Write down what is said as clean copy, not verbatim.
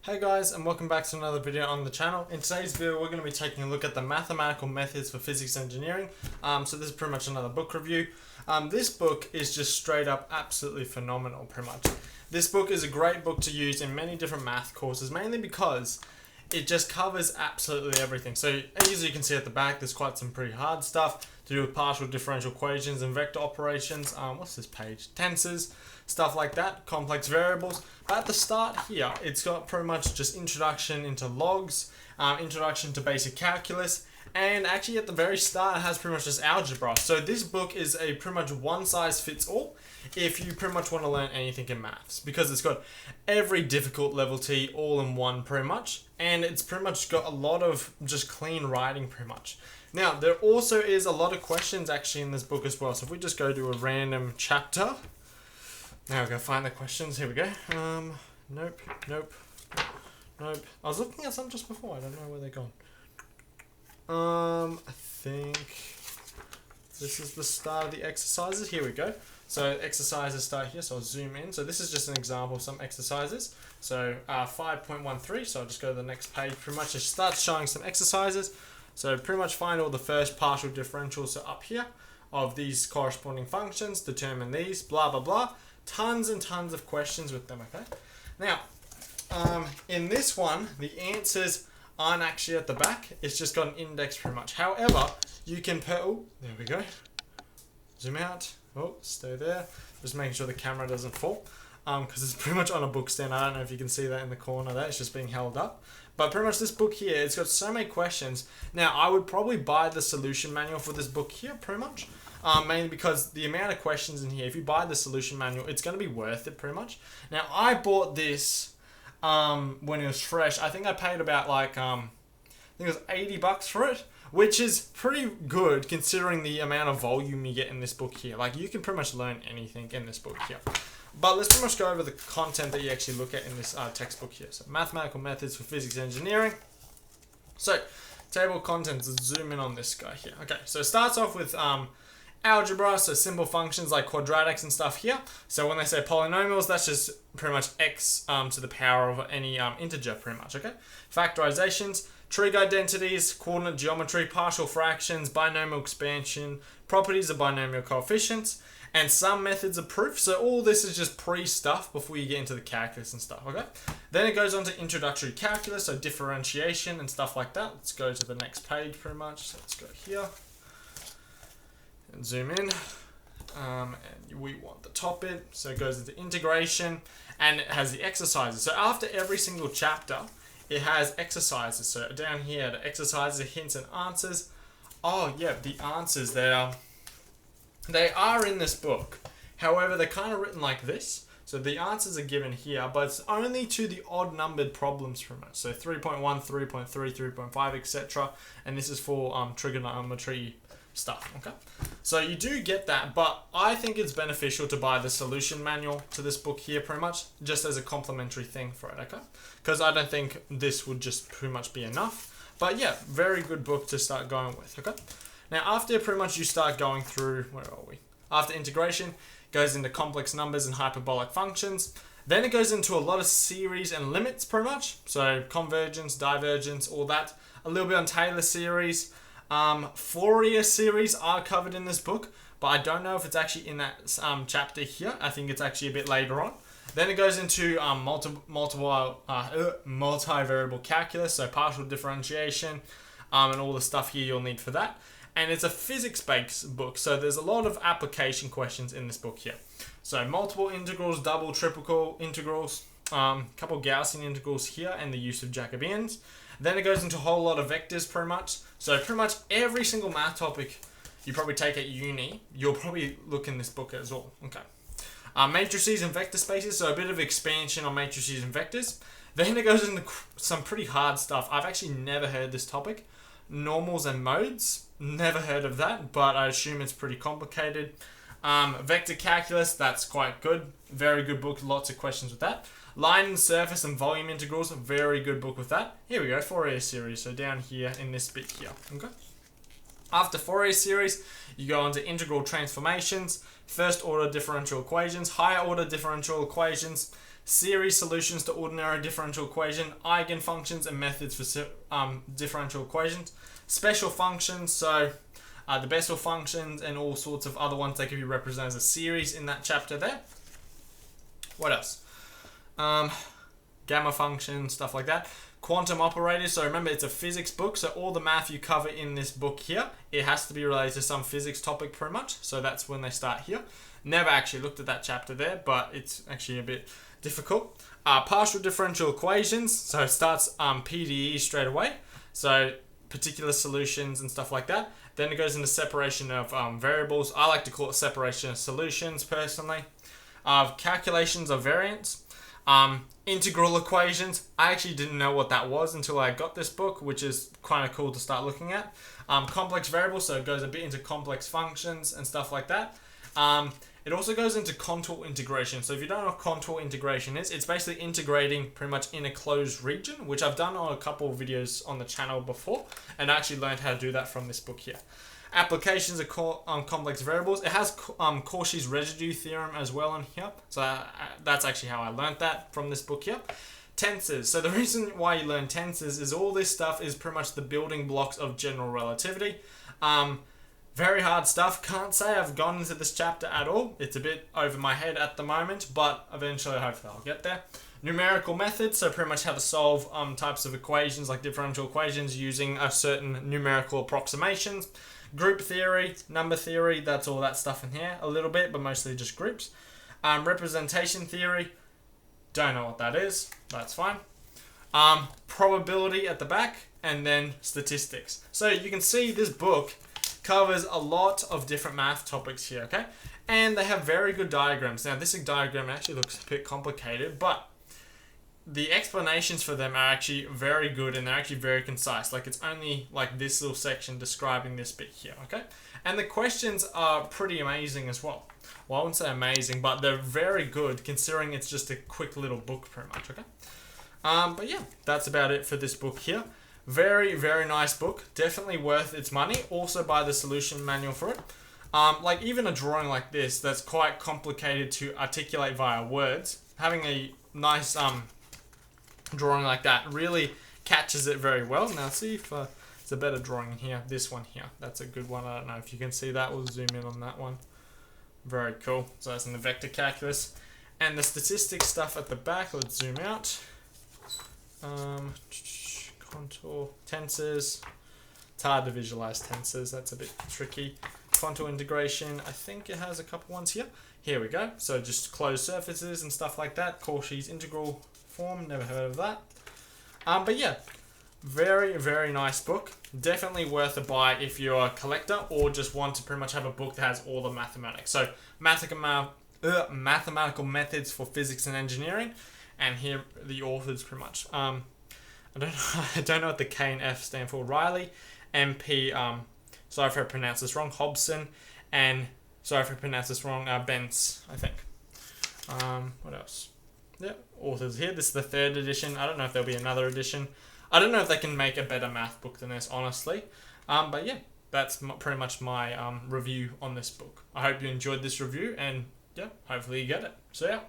Hey guys, and welcome back to another video on the channel. In today's video we're going to be taking a look at the mathematical methods for physics engineering. So this is pretty much another book review. This book is just straight up absolutely phenomenal pretty much. This book is a great book to use in many different math courses, mainly because it just covers absolutely everything. So as you can see at the back, there's quite some pretty hard stuff to do with partial differential equations and vector operations. What's this page? Tensors, stuff like that, complex variables. But at the start here, it's got pretty much just introduction into logs, introduction to basic calculus, and actually at the very start it has pretty much just algebra. So this book is a pretty much one size fits all if you pretty much want to learn anything in maths, because it's got every difficult level T all in one pretty much, and it's pretty much got a lot of just clean writing pretty much. Now there also is a lot of questions actually in this book as well. So if we just go to a random chapter, now we're going to find the questions. Here we go. Nope. I was looking at some just before. I don't know where they're gone. I think this is the start of the exercises. Here we go. So exercises start here. So I'll zoom in. So this is just an example of some exercises. So 5.13. So I'll just go to the next page. Pretty much it starts showing some exercises. So pretty much find all the first partial differentials. So up here of these corresponding functions, determine these, blah, blah, blah. Tons and tons of questions with them, okay? Now, in this one, the answers aren't actually at the back. It's just got an index pretty much. However, you can oh, there we go. Zoom out. Oh, stay there. Just making sure the camera doesn't fall. Because it's pretty much on a book stand. I don't know if you can see that in the corner there. It's just being held up. But pretty much this book here, it's got so many questions. Now, I would probably buy the solution manual for this book here, pretty much. Mainly because the amount of questions in here, if you buy the solution manual, it's going to be worth it pretty much. Now, I bought this when it was fresh. I think I paid about like, I think it was $80 for it, which is pretty good considering the amount of volume you get in this book here. Like, you can pretty much learn anything in this book here. But let's pretty much go over the content that you actually look at in this textbook here. So, mathematical methods for physics engineering. So, table of contents, let's zoom in on this guy here. Okay, so it starts off with algebra, so simple functions like quadratics and stuff here. So when they say polynomials, that's just pretty much x to the power of any integer pretty much, okay? Factorizations, trig identities, coordinate geometry, partial fractions, binomial expansion, properties of binomial coefficients, and some methods of proof. So all this is just pre-stuff before you get into the calculus and stuff, okay? Then it goes on to introductory calculus, so differentiation and stuff like that. Let's go to the next page pretty much. So let's go here. And zoom in, and we want the top bit, so it goes into integration, and it has the exercises. So after every single chapter, it has exercises. So down here, the exercises, hints and answers. Oh yeah, the answers, they are in this book. However, they're kind of written like this. So the answers are given here, but it's only to the odd numbered problems from it. So 3.1, 3.3, 3.5, etc. And this is for trigonometry stuff, okay? So you do get that, but I think it's beneficial to buy the solution manual to this book here pretty much, just as a complimentary thing for it, okay? Because I don't think this would just pretty much be enough. But yeah, very good book to start going with, okay? Now after pretty much you start going through, where are we? After integration, goes into complex numbers and hyperbolic functions. Then it goes into a lot of series and limits pretty much. So convergence, divergence, all that. A little bit on Taylor series. Fourier series are covered in this book, but I don't know if it's actually in that chapter here. I think it's actually a bit later on. Then it goes into multivariable calculus, so partial differentiation, and all the stuff here you'll need for that. And it's a physics-based book, so there's a lot of application questions in this book here. So multiple integrals, double, triple integrals, couple Gaussian integrals here, and the use of Jacobians. Then it goes into a whole lot of vectors pretty much. So pretty much every single math topic you probably take at uni, you'll probably look in this book as well. Okay. Matrices and vector spaces, so a bit of expansion on matrices and vectors. Then it goes into some pretty hard stuff. I've actually never heard this topic. Normals and modes, never heard of that, but I assume it's pretty complicated. Vector calculus, that's quite good. Very good book, lots of questions with that. Line and surface and volume integrals, very good book with that. Here we go, Fourier series, so down here in this bit here, okay? After Fourier series, you go on to integral transformations, first order differential equations, higher order differential equations, series solutions to ordinary differential equation, eigenfunctions and methods for differential equations, special functions, so the Bessel functions and all sorts of other ones that can be represented as a series in that chapter there. What else? Gamma functions, stuff like that. Quantum operators, so remember it's a physics book, so all the math you cover in this book here, it has to be related to some physics topic pretty much, so that's when they start here. Never actually looked at that chapter there, but it's actually a bit difficult. Partial differential equations, so it starts PDE straight away, so particular solutions and stuff like that. Then it goes into separation of variables. I like to call it separation of solutions personally. Calculations of variance. Integral equations. I actually didn't know what that was until I got this book, which is kind of cool to start looking at. Complex variables, so it goes a bit into complex functions and stuff like that. It also goes into contour integration. So if you don't know what contour integration is, it's basically integrating pretty much in a closed region, which I've done on a couple of videos on the channel before, and I actually learned how to do that from this book here. Applications of complex variables. It has Cauchy's residue theorem as well in here. So that's actually how I learned that from this book here. Tensors. So the reason why you learn tensors is all this stuff is pretty much the building blocks of general relativity. Very hard stuff. Can't say I've gone into this chapter at all. It's a bit over my head at the moment, but eventually hopefully I'll get there. Numerical methods, so pretty much how to solve types of equations like differential equations using a certain numerical approximations. Group theory, number theory, that's all that stuff in here a little bit, but mostly just groups. Representation theory, don't know what that is, that's fine. Probability at the back, and then statistics. So you can see this book covers a lot of different math topics here, okay? And they have very good diagrams. Now this diagram actually looks a bit complicated, but the explanations for them are actually very good and they're actually very concise. Like it's only like this little section describing this bit here, okay? And the questions are pretty amazing as well. Well, I wouldn't say amazing, but they're very good considering it's just a quick little book pretty much, okay? But yeah, that's about it for this book here. Very, very nice book. Definitely worth its money. Also buy the solution manual for it. Like even a drawing like this that's quite complicated to articulate via words, having a nice drawing like that really catches it very well. Now see if it's a better drawing here. This one here, that's a good one. I don't know if you can see that. We'll zoom in on that one. Very cool. So that's in the vector calculus and the statistics stuff at the back. Let's zoom out. Contour tensors. It's hard to visualize tensors, that's a bit tricky. Contour integration, I think it has a couple ones here. Here we go. So just closed surfaces and stuff like that. Cauchy's integral form, never heard of that. But yeah, very, very nice book. Definitely worth a buy if you're a collector or just want to pretty much have a book that has all the mathematics. So mathematical methods for physics and engineering. And here the authors pretty much. I don't know what the K and F stand for. Riley, MP, sorry if I pronounce this wrong, Hobson, and sorry if I pronounce this wrong, Bence, I think. What else? Yeah, authors here. This is the 3rd edition. I don't know if there'll be another edition. I don't know if they can make a better math book than this, honestly. But yeah, that's pretty much my review on this book. I hope you enjoyed this review, and yeah, hopefully you get it. So yeah.